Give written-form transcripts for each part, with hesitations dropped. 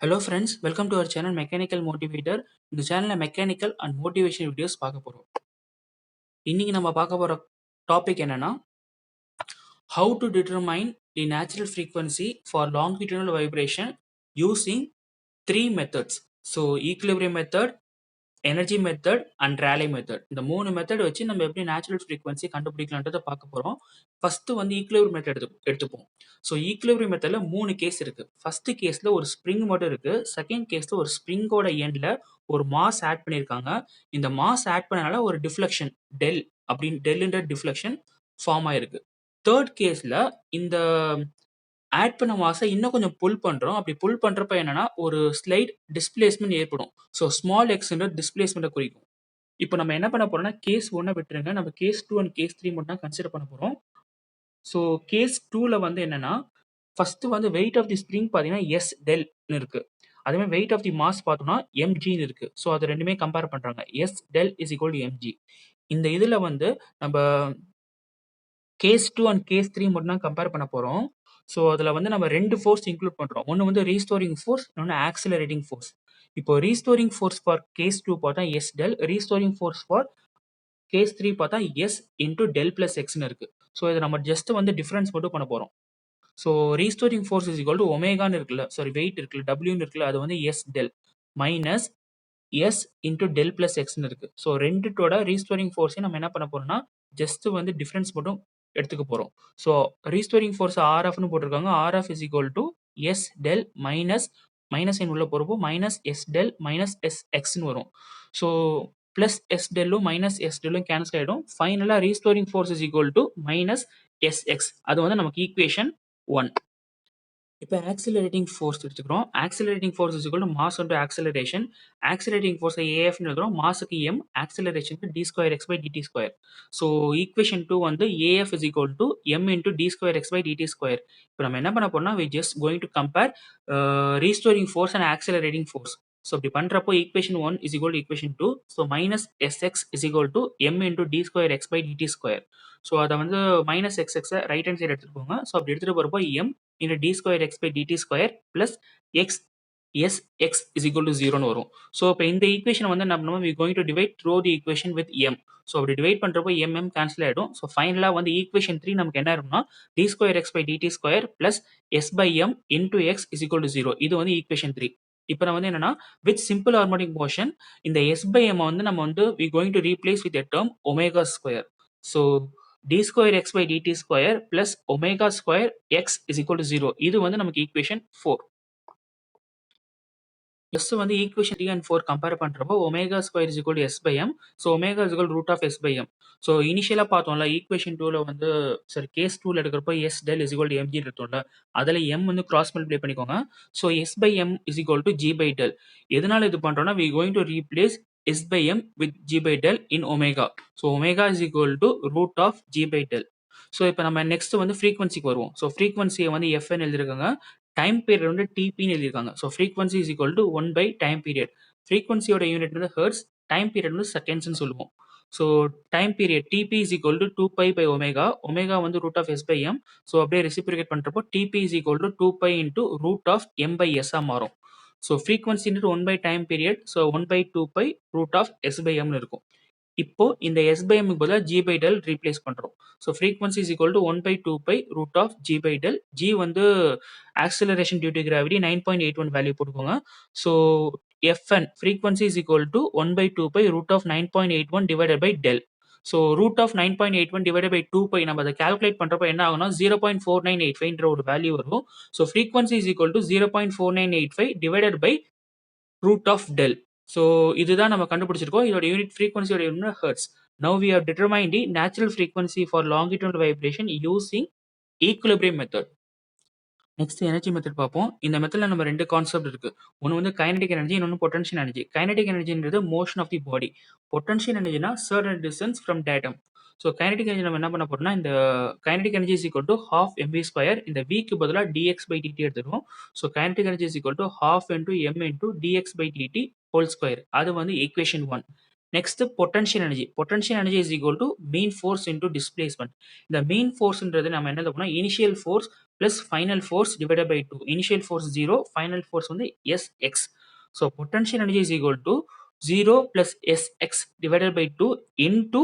Hello friends, welcome to our channel Mechanical Motivator. இந்த சேனல்ல mechanical and motivation videos பார்க்க போறோம். இன்னைக்கு நம்ம பார்க்க போற டாபிக் என்னன்னா how to determine the natural frequency for longitudinal vibration using three methods. So equilibrium method, energy method and Rayleigh method இந்த மூணு மெத்தட் வச்சு நம்ம எப்படி நேச்சுரல் ஃப்ரீக்வன்சி கண்டுபிடிக்கலான்றதை பார்க்க போறோம். ஃபர்ஸ்ட் வந்து ஈக்குலிபிரியம் மெத்தட் எடுத்துப்போம். ஸோ ஈக்குலிபிரியம் மெத்தட்ல மூணு கேஸ் இருக்கு. ஃபர்ஸ்ட் கேஸ்ல ஒரு ஸ்ப்ரிங் மட்டும் இருக்கு. செகண்ட் கேஸ்ல ஒரு ஸ்ப்ரிங்கோட எண்ட்ல ஒரு மாஸ் ஆட் பண்ணியிருக்காங்க. இந்த மாஸ் ஆட் பண்ணனால ஒரு டிஃப்ளெக்ஷன் டெல் அப்படின்னு டெல்ன்ற டிஃப்ளெக்ஷன் ஃபார்ம் ஆயிருக்கு. தேர்ட் கேஸ்ல இந்த ஆட் பண்ண மாஸை இன்னும் கொஞ்சம் புல் பண்றோம். அப்படி புல் பண்றப்ப என்னன்னா ஒரு ஸ்லைட் டிஸ்பிளேஸ்மெண்ட் ஏற்படும். ஸோ ஸ்மால் எக்ஸ்ன்ற டிஸ்பிளேஸ்மெண்ட்டை குறிக்கும். இப்போ நம்ம என்ன பண்ண போறோம்னா கேஸ் 1 விட்டுருங்க. நம்ம கேஸ் 2 அண்ட் கேஸ் 3 மட்டும் தான் கன்சிடர் பண்ண போறோம். ஸோ கேஸ் 2ல வந்து என்னன்னா ஃபர்ஸ்ட் வந்து வெயிட் ஆஃப் தி ஸ்ப்ரிங் பார்த்தீங்கன்னா எஸ் டெல்னு இருக்கு. அதே மாதிரி வெயிட் ஆஃப் தி மாஸ் பார்த்தோம்னா எம்ஜின்னு இருக்கு. ஸோ அது ரெண்டுமே கம்பேர் பண்றாங்க. S del is equal to MG. இந்த இதுல வந்து நம்ம கேஸ் 2 அண்ட் கேஸ் 3 மட்டும் தான் கம்பேர் பண்ண போறோம். ஸோ அதில் வந்து நம்ம ரெண்டு ஃபோர்ஸ் இன்க்ளூட் பண்ணுறோம். ஒன்று வந்து ரீஸ்டோரிங் ஃபோர்ஸ், இன்னொன்று ஆக்சிலரேட்டிங் ஃபோர்ஸ். இப்போ ரீஸ்டோரிங் ஃபோர்ஸ் ஃபார் கேஸ் 2 பார்த்தா s del, restoring force for case 3 பார்த்தா எஸ் இன்டூ டெல் பிளஸ் எக்ஸ்னு இருக்கு. ஸோ இதை நம்ம ஜஸ்ட் வந்து டிஃபரன்ஸ் மட்டும் பண்ண போகிறோம். So restoring force is equal to ஒமேகான்னு இருக்குல்ல, சாரி வெயிட் இருக்குல்ல, டபிள்யூன்னு இருக்குல்ல, அது வந்து S del minus S into del plus எக்ஸ்னு இருக்கு. ஸோ ரெண்டுத்தோட ரீஸ்டோரிங் ஃபோர்ஸையும் நம்ம என்ன பண்ண போறோம்னா ஜஸ்ட் வந்து டிஃபரன்ஸ் மட்டும் எடுத்துக்க போறோம். ஸோ ரீஸ்டோரிங் ஃபோர்ஸ் ஆர்எஃப்னு போட்டிருக்காங்க. RF is equal to S del minus minus என் உள்ள போறப்போ minus S del minus S எக்ஸ்னு வரும். ஸோ பிளஸ் எஸ் டெல்லும் மைனஸ் எஸ் டெல்லும் கேன்சல் ஆயிடும். ஃபைனலா restoring force is equal to minus S X. அது வந்து நமக்கு ஈக்குவேஷன் 1. இப்போ ஆக்சிலரேட்டிங் ஃபோர்ஸ் எடுத்துக்கிறோம். Accelerating force is equal to mass into acceleration. Accelerating ஃபோர்ஸை ஏஎஃப்னு எழுதுறோம். மாஸுக்கு எம், ஆக்சிலரேஷனுக்கு D square X by DD square. So equation 2 வந்து AF is equal to m into d square X by DD square. இப்போ நம்ம என்ன பண்ண போறோம்னா we just going to compare restoring force and accelerating force. So இப்படி பண்றப்போ equation 1 is equal to equation 2. So minus sx is equal to m into d square X by DD square. So அதை வந்து minus எக்ஸ்எக்ஸை right hand side எடுத்துட்டு போங்க. So அப்படி எடுத்துட்டு போறப்போ M into d square x by dt square plus x s x is equal to 0 வரும். So இப்போ இந்த ஈக்குவேஷன் வந்து நம்ம we going to divide through the equation with m. So அப்படி டிவைட் பண்றப்போ m கேன்சல் ஆயிடும். ஸோ ஃபைனலா வந்து ஈக்குவேஷன் 3 நமக்கு என்ன இருக்கும்னா d square x by dt square plus s by m into x is equal to 0. இது வந்து ஈக்குவேஷன் 3. இப்போ நம்ம வந்து என்னன்னா with simple harmonic motion இந்த s by m வந்து நம்ம வந்து we going to replace with a term omega square. So d square x by dt square plus omega square x is equal to 0. இது வந்து நமக்கு ஈக்குவேஷன் 4. ஜஸ்ட் வந்து equation 3 and 4 compare பண்றப்போ omega square is equal to S by M. So omega is equal root of S by M. So இனிஷியலா பார்த்தோம்ல equation 2ல வந்து sorry case 2ல எடுக்கிறப்போ S del is equal to MG எடுத்தோம்ல, அதில் எம் வந்து கிராஸ் மல்டிப்ளை பண்ணிக்கோங்க. So S by M is equal to G by del. எதனால இது பண்றோம்னா we going to replace s by m with g by del in omega. So omega is equal to root of g by del. So இப்போ நம்ம next வந்து ஃப்ரீக்வன்சிக்கு வருவோம். So ஃப்ரீக்வன்சியை வந்து FN எழுதிருக்காங்க. Time period வந்து டிபின்னு எழுதிருக்காங்க. So frequency is equal to 1 by time period. ஃப்ரீக்வன்சியோட யூனிட் வந்து ஹெர்ட்ஸ், டைம் பீரியட் வந்து செகண்ட்ஸ்னு சொல்லுவோம். So time period TP is equal to 2 pi by omega. Omega வந்து root of S by M. So அப்படியே ரெசிப்ரிகேட் பண்ணுறப்போ TP is equal to 2 pi into root of M by எஸ்ஸாக மாறும். So frequency into 1 by time period. So 1 by 2 pi root of S by எம்னு இருக்கும். இப்போ இந்த s by m க்கு பதிலா g by del replace பண்றோம். So frequency is equal to 1 by 2 pi root of g by del. g வந்து acceleration due to gravity 9.81 value போட்டுக்கோங்க. So fn frequency is equal to 1 by 2 pi root of 9.81 divided by del. So root of 9.81 divided by 2 pi நம்ம அதை calculate பண்றப்ப என்ன ஆகும்னா 0.4985ன்ற ஒரு value வரும். So frequency is equal to 0.4985 divided by root of del. So இதுதான் நம்ம கண்டுபிடிச்சிருக்கோம். இதோட யூனிட் ஃப்ரீக்வன்சியோட unit hertz. Now we have determined the natural frequency for longitudinal vibration using equilibrium method. Next energy method பார்ப்போம். இந்த மெத்தட்ல நம்ம ரெண்டு கான்செப்ட் இருக்கு. ஒன்று வந்து கைனடிக் எனர்ஜி, இன்னொன்று பொட்டன்ஷியல் எனர்ஜி. கைனடிக் எனர்ஜின்றது motion of the body. Potential எனர்ஜினா certain distance from datum. So kinetic energy நம்ம என்ன பண்ண போறோம்னா இந்த kinetic energy is equal to half mv square. இந்த விக்கு பதிலாக dx பை dt எடுத்துருவோம். So kinetic energy is equal to half into m into dx by dt whole square. அது வந்து equation 1. Next potential energy. Potential energy is equal to mean force into displacement. இந்த mean ஃபோர்ஸ்ன்றது நம்ம என்ன பண்ணோம், initial force plus final force divided by 2. Initial force 0, final force வந்து Sx. So potential energy is equal to 0 plus Sx divided by 2 into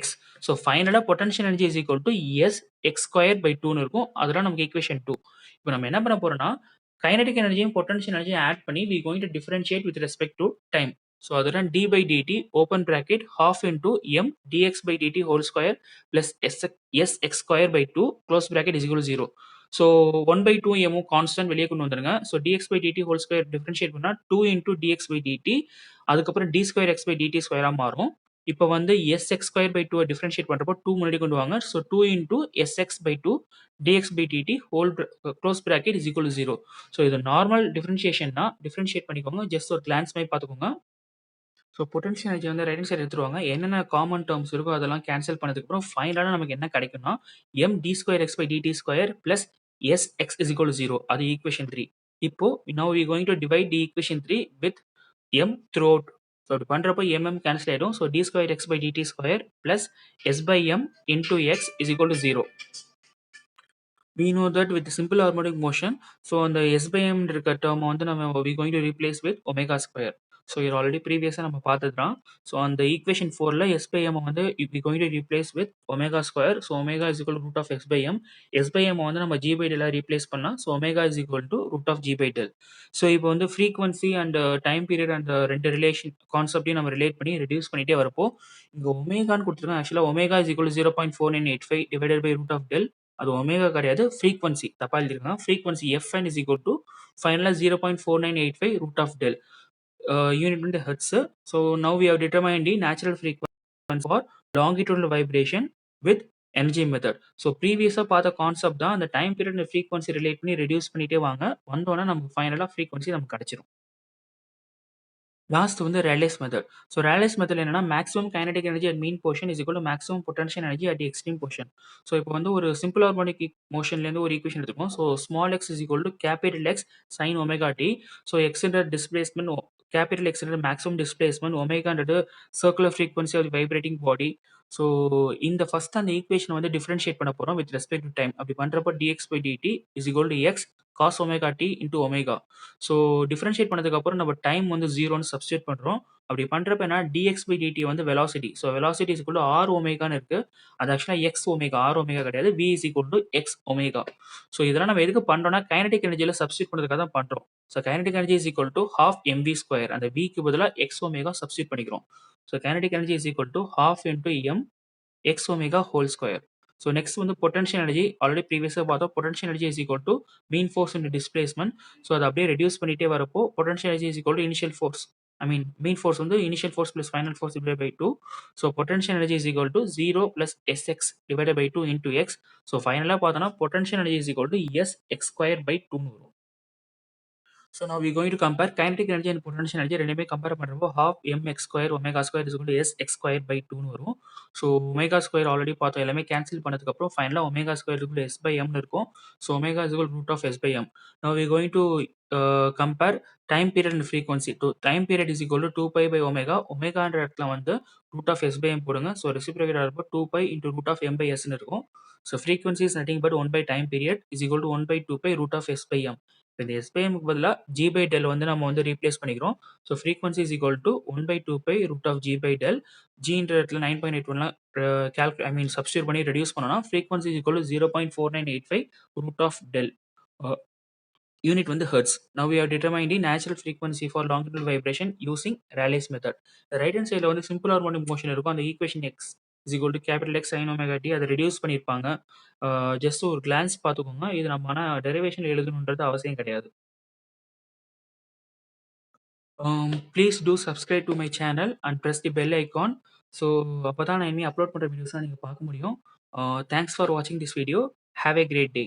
x. So ஃபைனலா potential energy is equal to Sx square by 2ன்னு இருக்கும். அதெல்லாம் நமக்கு equation 2. இப்போ நம்ம என்ன பண்ண போறோம்னா கைனடிக் எனர்ஜியும் பொட்டன்ஷியல் எனர்ஜியும் ஆட் பண்ணி we going to differentiate with respect to time. So அதுதான் d by dt open bracket half into m dx by dt whole square plus sx square by 2 close bracket is equal to 0. So 1 by 2 m constant வெளியே கொண்டு வந்துருங்க. So dx by dt whole square differentiate பண்ணா 2 into dx by dt, அதுக்கப்புறம் d square x by dt ஸ்கொயரா மாறும். இப்போ வந்து sx square by 2 differentiate பண்றப்போ 2 முன்னாடி கொண்டு வாங்க. So 2 into sx by 2 dx by dt whole close bracket is equal to 0. So இது நார்மல் டிஃபரன்ஷியேஷன் தான். டிஃபரன்ஷியேட் பண்ணிக்கோங்க. ஜஸ்ட் ஒரு கிளான்ஸ் மாதிரி பார்த்துக்கோங்க. ஸோ பொட்டன்ஷியல் எனர்ஜி வந்து ரைட் ஹேண்ட் சைடு எடுத்துருவாங்க. என்னென்ன காமன் டேர்ம்ஸ் இருக்கோ அதெல்லாம் கேன்சல் பண்ணதுக்கப்புறம் ஃபைனலாக நமக்கு என்ன கிடைக்கும்னா m d square x by dt square plus sx is equal to 0. அது ஈக்குவேஷன் 3. இப்போ now we going to divide the equation 3 with m throughout. So அப்படி பண்ணுறப்போ கேன்சல் ஆகிடும். So d square x by dt square plus s by m into x is equal to 0. We know that with simple harmonic motion, so on the s by m இருக்க term வந்து நம்ம we going to replace with omega square. So இது already ப்ரீவியஸாக நம்ம பார்த்தது தான். So அந்த equation 4ல் எஸ் பை எம் வந்து we going to replace with omega square. So omega is equal to root of x by m. S by m வந்து நம்ம g by del ரீப்ளேஸ் பண்ணலாம். So omega is equal to root of g by del. So இப்போ வந்து frequency and time period அந்த ரெண்டு relation கான்செப்டையும் நம்ம relate பண்ணி reduce பண்ணிட்டே வரப்போ இங்கே ஒமேகான்னு கொடுத்துருக்கோம். ஆக்சுவலாக omega is equal to 0.4985 divided by root of del. அது ஒமேகா கிடையாது, ஃப்ரீக்வன்சி தப்பா எழுதிருக்காங்க. Frequency fn is equal to ஃபைனலாக 0.4985 root of del. Unit வந்து hertz. So now we have determined the natural frequency for longitudinal vibration with energy method. So ப்ரீவியஸாக பார்த்த concept தான். அந்த டைம் பீரியட் ஃப்ரீக்வன்சி ரிலேட் பண்ணி reduce பண்ணிட்டே வாங்க. வந்தோன்னா நமக்கு ஃபைனலாக ஃப்ரீக்வன்சி நமக்கு கிடைச்சிரும். லாஸ்ட் வந்து Rayleigh's method. So Rayleigh's method என்னன்னா maximum kinetic energy at mean portion is equal to maximum potential energy at extreme portion. So இப்போ வந்து ஒரு சிம்பிள் ஹார்மோனிக் மோஷன்லேருந்து ஒரு ஈக்குவேஷன் எடுத்துக்கோம். So small x is equal to capital X sine omega t. So எக்ஸ்ன்ற displacement, capital எக்ஸ்ன்ற maximum displacement, ஒமேகான்றது circular frequency of vibrating body. So இந்த ஃபர்ஸ்ட் அந்த ஈக்குவேஷன் வந்து டிஃபரன்ஷியேட் பண்ண போகிறோம் வித் ரெஸ்பெக்ட் டு டைம். அப்படி பண்ணுறப்போ dx by dt is equal to x cos omega t into omega. So differentiate பண்ணதுக்கப்புறம் நம்ம டைம் வந்து 0ன்னு சப்ஸ்டியூட் பண்ணுறோம். அப்படி பண்ணுறப்ப என்ன dx by dt வந்து velocity. So velocity is equal to r ஒமேகான்னு இருக்குது. அது ஆக்சுவலாக எக்ஸ் ஒமேகா, ஆர் ஒமேகா கிடையாது. v is equal to x omega. So இதெல்லாம் நம்ம எதுக்கு பண்ணுறோம்னா கைனடிக் எனர்ஜியில் சப்ஸ்டியூட் பண்ணுறதுக்காக தான் பண்ணுறோம். So kinetic energy is equal to half mv square. அந்த விக்கு பதிலாக எக்ஸ் ஒமேகா சப்ஸ்டியூட் பண்ணிக்கிறோம். So kinetic energy is equal to half into m x omega whole square. So next வந்து பொட்டன்ஷியல் எனர்ஜி ஆல்ரெடி ப்ரீவியஸாக பார்த்தோம். Potential energy is equal to mean force into displacement. So அதை அப்படியே reduce பண்ணிட்டே வரப்போ potential energy is equal to initial force. Mean force வந்து initial force plus final force divide by 2. So potential energy is equal to 0 plus sx divide by 2 into x. So ஃபைனலாக பார்த்தோன்னா potential energy is equal to sx square by 2ன்னு வரும். So now we going to compare kinetic energy and potential energy ரெண்டுமே compare பண்றப்போ half mx square omega square is equal to sx square by 2ன்னு வரும். So omega square already பார்த்தோம். எல்லாமே cancel பண்ணதுக்கு அப்புறம் ஃபைனலாக omega square equal s by m இருக்கும். So omega is equal root of s by m. Now we going to compare time period and frequency. Time period is equal to 2 pi by omega. ஒமேகான்ற இடத்துல வந்து root of s by m போடுங்க. So reciprocate ஆகிறப்போ 2 pi into root of m by s ன்னு இருக்கும். So frequency is nothing but 1 by time period is equal to 1 by 2 pi root of s by m. இந்த s by m க்கு பதிலாக g by del வந்து நம்ம வந்து replace பண்ணிக்கிறோம். So frequency is equal to 1 by 2 pi root of g by del. gன்ற இடத்துல 9.81 substitute பண்ணி reduce பண்ணோம்னா frequency is equal to 0.4985 root of del. Unit வந்து hertz. Now we have determined the natural frequency for longitudinal vibration using Rayleigh's method. Right hand சைடில் வந்து simple harmonic motion இருக்கும். அந்த equation x is equal to capital X sin omega t அதை reduce பண்ணியிருப்பாங்க. Just ஒரு glands பார்த்துக்கோங்க. இது நம்ம ஆனால் டெரிவேஷன் எழுதணுன்றது அவசியம் கிடையாது. Please do subscribe to my channel and press the bell icon. So அப்போ தான் நான் இனிமேல் அப்லோட் பண்ணுற வீடியோஸ்லாம் நீங்கள் பார்க்க முடியும். தேங்க்ஸ் ஃபார் வாட்சிங் this video. Have a great day.